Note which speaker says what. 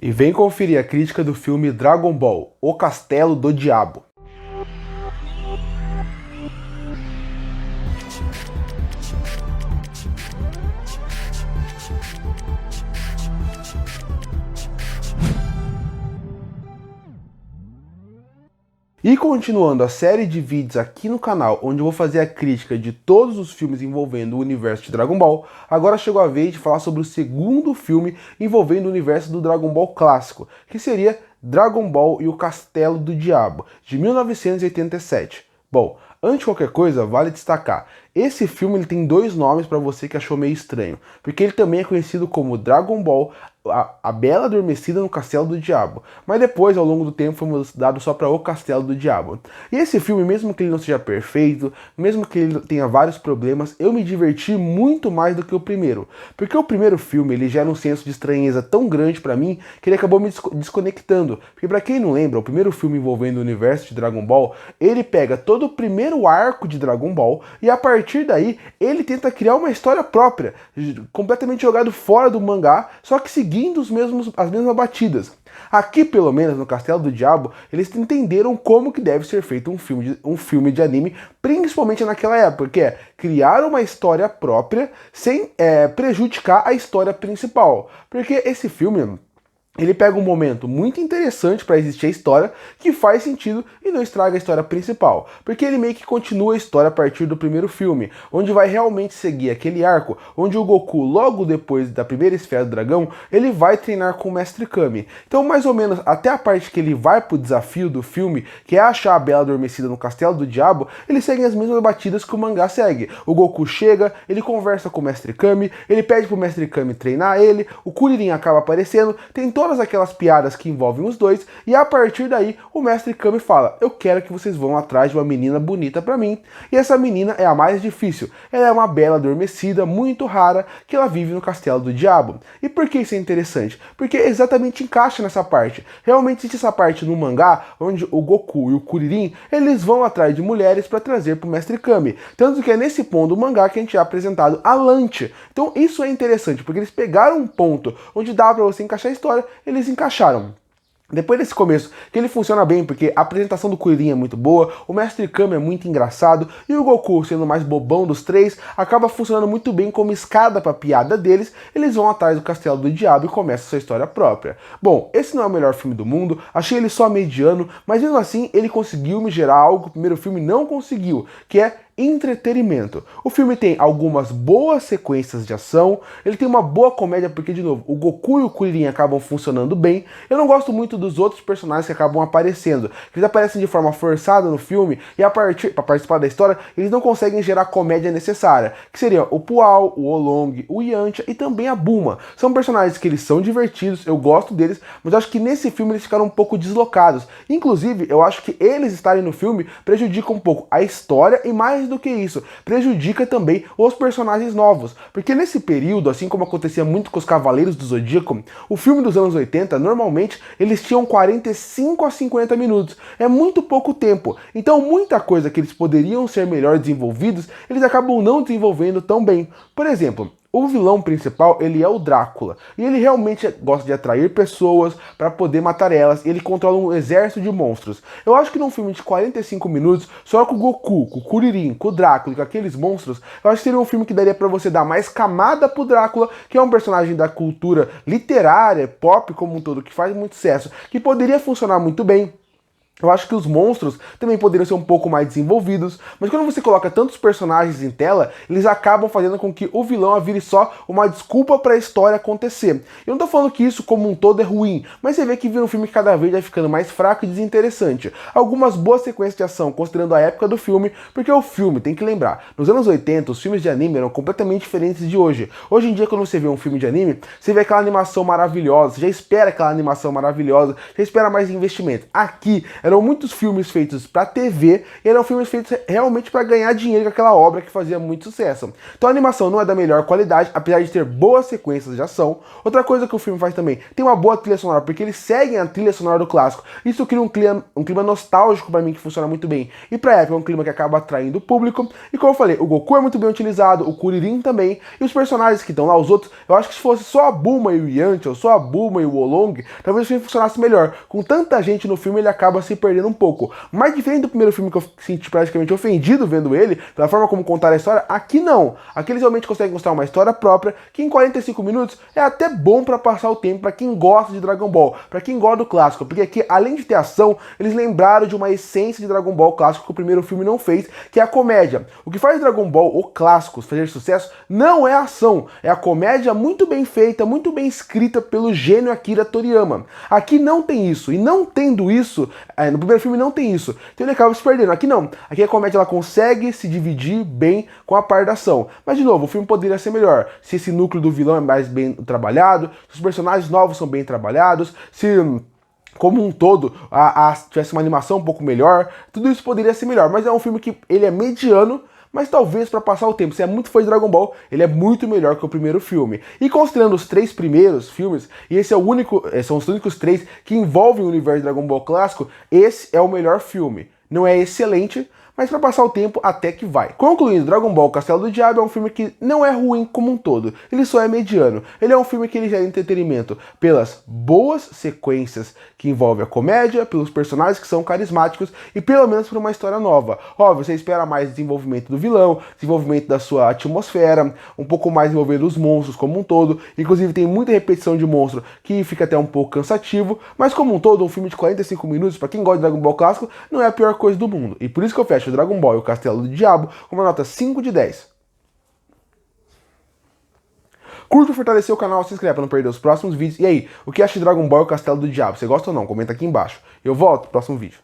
Speaker 1: E vem conferir a crítica do filme Dragon Ball: O Castelo do Diabo. E continuando a série de vídeos aqui no canal, onde eu vou fazer a crítica de todos os filmes envolvendo o universo de Dragon Ball, agora chegou a vez de falar sobre o segundo filme envolvendo o universo do Dragon Ball clássico, que seria Dragon Ball e o Castelo do Diabo, de 1987. Bom, antes de qualquer coisa, vale destacar, esse filme ele tem dois nomes para você que achou meio estranho, porque ele também é conhecido como Dragon Ball, a Bela Adormecida no Castelo do Diabo, mas depois, ao longo do tempo, foi mudado só para O Castelo do Diabo. E esse filme, mesmo que ele não seja perfeito, mesmo que ele tenha vários problemas, eu me diverti muito mais do que o primeiro, porque o primeiro filme ele gera um senso de estranheza tão grande para mim que ele acabou me desconectando, porque para quem não lembra, o primeiro filme envolvendo o universo de Dragon Ball, ele pega todo o primeiro arco de Dragon Ball e a partir daí ele tenta criar uma história própria, completamente jogado fora do mangá, só que seguindo as mesmas batidas. Aqui, pelo menos, no Castelo do Diabo, eles entenderam como que deve ser feito um filme de anime, principalmente naquela época, que é criar uma história própria sem prejudicar a história principal. Porque esse filme, ele pega um momento muito interessante para existir a história, que faz sentido e não estraga a história principal. Porque ele meio que continua a história a partir do primeiro filme, onde vai realmente seguir aquele arco, onde o Goku, logo depois da primeira esfera do dragão, ele vai treinar com o Mestre Kami. Então, mais ou menos, até a parte que ele vai pro desafio do filme, que é achar a Bela Adormecida no Castelo do Diabo, eles seguem as mesmas batidas que o mangá segue. O Goku chega, ele conversa com o Mestre Kami, ele pede pro Mestre Kami treinar ele, o Kuririn acaba aparecendo, tem todas aquelas piadas que envolvem os dois, e a partir daí o Mestre Kami fala: eu quero que vocês vão atrás de uma menina bonita pra mim, e essa menina é a mais difícil, ela é uma bela adormecida muito rara, que ela vive no Castelo do Diabo. E por que isso é interessante? Porque exatamente encaixa nessa parte, realmente existe essa parte no mangá, onde o Goku e o Kuririn, eles vão atrás de mulheres para trazer pro Mestre Kami, tanto que é nesse ponto do mangá que a gente é apresentado a Lante. Então isso é interessante, porque eles pegaram um ponto onde dá pra você encaixar a história, eles encaixaram. Depois desse começo, que ele funciona bem, porque a apresentação do Kuririn é muito boa, o Mestre Kami é muito engraçado, e o Goku, sendo o mais bobão dos três, acaba funcionando muito bem como escada pra piada deles, eles vão atrás do Castelo do Diabo e começam sua história própria. Bom, esse não é o melhor filme do mundo, achei ele só mediano, mas mesmo assim ele conseguiu me gerar algo que o primeiro filme não conseguiu, que é entretenimento. O filme tem algumas boas sequências de ação, ele tem uma boa comédia porque, de novo, o Goku e o Kuririn acabam funcionando bem. Eu não gosto muito dos outros personagens que acabam aparecendo, eles aparecem de forma forçada no filme e para participar da história, eles não conseguem gerar a comédia necessária, que seria o Pual, o Olong, o Yantia e também a Bulma. São personagens que eles são divertidos, eu gosto deles, mas eu acho que nesse filme eles ficaram um pouco deslocados. Inclusive, eu acho que eles estarem no filme prejudica um pouco a história e mais do que isso, prejudica também os personagens novos, porque nesse período, assim como acontecia muito com os Cavaleiros do Zodíaco, o filme dos anos 80, normalmente, eles tinham 45 a 50 minutos, é muito pouco tempo, então muita coisa que eles poderiam ser melhor desenvolvidos, eles acabam não desenvolvendo tão bem. Por exemplo, o vilão principal, ele é o Drácula, e ele realmente gosta de atrair pessoas para poder matar elas, e ele controla um exército de monstros. Eu acho que num filme de 45 minutos, só com o Goku, com o Kuririn, com o Drácula e com aqueles monstros, eu acho que seria um filme que daria para você dar mais camada pro Drácula, que é um personagem da cultura literária, pop como um todo, que faz muito sucesso, que poderia funcionar muito bem. Eu acho que os monstros também poderiam ser um pouco mais desenvolvidos, mas quando você coloca tantos personagens em tela, eles acabam fazendo com que o vilão vire só uma desculpa para a história acontecer. Eu não tô falando que isso como um todo é ruim, mas você vê que vira um filme que cada vez vai ficando mais fraco e desinteressante. Algumas boas sequências de ação, considerando a época do filme, porque o filme, tem que lembrar, nos anos 80 os filmes de anime eram completamente diferentes de hoje. Hoje em dia, quando você vê um filme de anime, você vê aquela animação maravilhosa, você já espera aquela animação maravilhosa, já espera mais investimento. Aqui Eram muitos filmes feitos pra TV e eram filmes feitos realmente pra ganhar dinheiro com aquela obra que fazia muito sucesso. Então a animação não é da melhor qualidade, apesar de ter boas sequências de ação. Outra coisa que o filme faz também, tem uma boa trilha sonora, porque eles seguem a trilha sonora do clássico. Isso cria um clima nostálgico pra mim que funciona muito bem. E pra época é um clima que acaba atraindo o público. E como eu falei, o Goku é muito bem utilizado, o Kuririn também. E os personagens que estão lá, os outros, eu acho que se fosse só a Bulma e o Yantia, ou só a Bulma e o Oolong, talvez o filme funcionasse melhor. Com tanta gente no filme, ele acaba se perdendo um pouco. Mas diferente do primeiro filme que eu senti praticamente ofendido vendo ele, pela forma como contaram a história, aqui não. Aqui eles realmente conseguem mostrar uma história própria, que em 45 minutos é até bom pra passar o tempo pra quem gosta de Dragon Ball, pra quem gosta do clássico, porque aqui, além de ter ação, eles lembraram de uma essência de Dragon Ball clássico que o primeiro filme não fez, que é a comédia. O que faz Dragon Ball, o clássico, fazer sucesso, não é a ação, é a comédia muito bem feita, muito bem escrita pelo gênio Akira Toriyama. Aqui não tem isso, e não tendo isso, no primeiro filme não tem isso, então ele acaba se perdendo. Aqui não, aqui a comédia ela consegue se dividir bem com a parte da ação. Mas de novo, o filme poderia ser melhor, se esse núcleo do vilão é mais bem trabalhado, se os personagens novos são bem trabalhados, se como um todo tivesse uma animação um pouco melhor, tudo isso poderia ser melhor. Mas é um filme que ele é mediano, mas talvez para passar o tempo, se é muito fã de Dragon Ball, ele é muito melhor que o primeiro filme. E considerando os 3 primeiros filmes, e esse é o único, são os únicos 3 que envolvem o universo de Dragon Ball clássico, esse é o melhor filme. Não é excelente, mas para passar o tempo até que vai. Concluindo, Dragon Ball Castelo do Diabo é um filme que não é ruim como um todo, ele só é mediano. Ele é um filme que ele gera entretenimento pelas boas sequências que envolvem a comédia, pelos personagens que são carismáticos e pelo menos por uma história nova. Óbvio, você espera mais desenvolvimento do vilão, desenvolvimento da sua atmosfera, um pouco mais envolvendo os monstros como um todo. Inclusive tem muita repetição de monstro que fica até um pouco cansativo, mas como um todo, um filme de 45 minutos, para quem gosta de Dragon Ball clássico, não é a pior coisa do mundo. E por isso que eu fecho Dragon Ball e o Castelo do Diabo com uma nota 5 de 10. Curta e fortalecer o canal, se inscreve para não perder os próximos vídeos. E aí, o que acha de Dragon Ball e o Castelo do Diabo? Você gosta ou não? Comenta aqui embaixo. Eu volto no próximo vídeo.